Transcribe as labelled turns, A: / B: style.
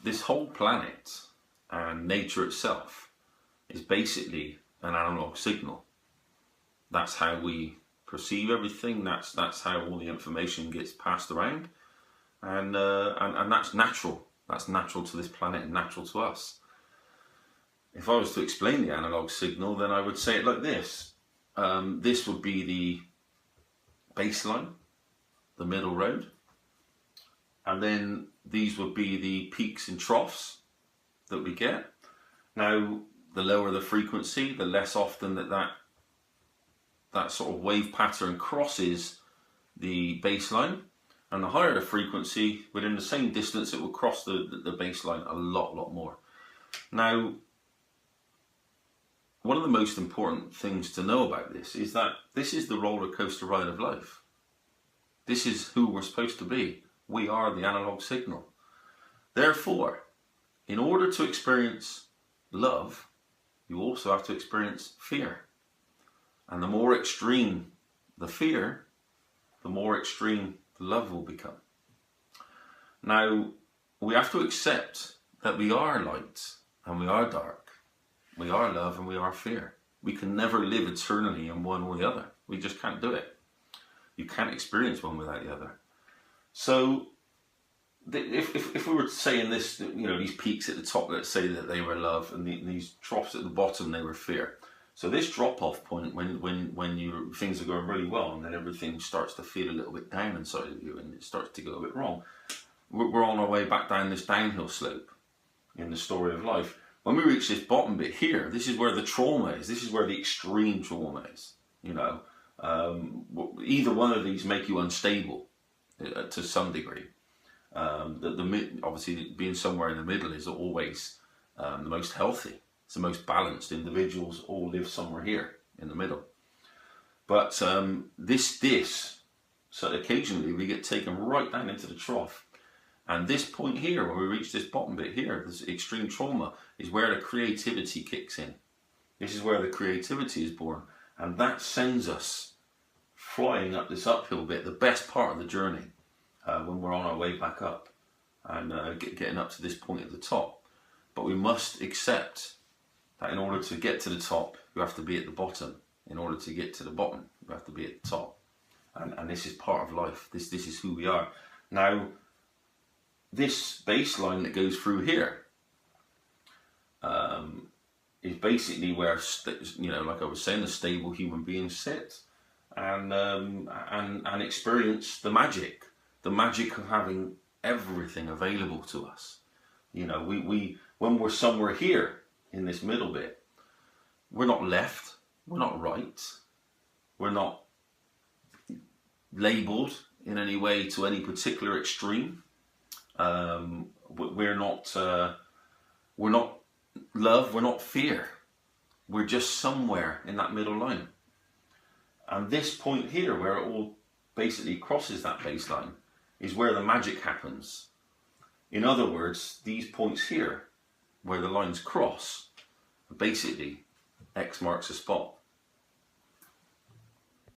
A: this whole planet and nature itself is basically an analog signal. That's how we perceive everything. That's how all the information gets passed around, and that's natural. That's natural to this planet and natural to us. If I was to explain the analog signal, then I would say it like this. This would be the baseline, the middle road, and then these would be the peaks and troughs that we get. Now, the lower the frequency, the less often that sort of wave pattern crosses the baseline, and the higher the frequency, within the same distance, it will cross the baseline a lot more. Now, one of the most important things to know about this is that this is the roller coaster ride of life. This is who we're supposed to be. We are the analog signal. Therefore, in order to experience love, you also have to experience fear. And the more extreme the fear, the more extreme the love will become. Now, we have to accept that we are light and we are dark. We are love and we are fear. We can never live eternally in one or the other. We just can't do it. You can't experience one without the other. So, if we were saying this, these peaks at the top, let's say that they were love, and these troughs at the bottom, they were fear. So this drop-off point, when things are going really well, and then everything starts to feel a little bit down inside of you, and it starts to go a bit wrong, we're on our way back down this downhill slope in the story of life. When we reach this bottom bit here, this is where the trauma is. This is where the extreme trauma is. Either one of these make you unstable to some degree. Obviously, being somewhere in the middle is always the most healthy. It's the most balanced. Individuals all live somewhere here in the middle. But so occasionally we get taken right down into the trough. And this point here, when we reach this bottom bit here, this extreme trauma, is where the creativity kicks in. This is where the creativity is born. And that sends us flying up this uphill bit, the best part of the journey, when we're on our way back up and getting up to this point at the top. But we must accept that in order to get to the top, you have to be at the bottom. In order to get to the bottom, you have to be at the top. And this is part of life. This is who we are. Now, this baseline that goes through here is basically where, like I was saying, the stable human beings sit and experience the magic of having everything available to us. We when we're somewhere here in this middle bit, we're not left, we're not right, we're not labelled in any way to any particular extreme. We're not love, we're not fear. We're just somewhere in that middle line. And this point here, where it all basically crosses that baseline, is where the magic happens. In other words, these points here, where the lines cross, basically X marks a spot.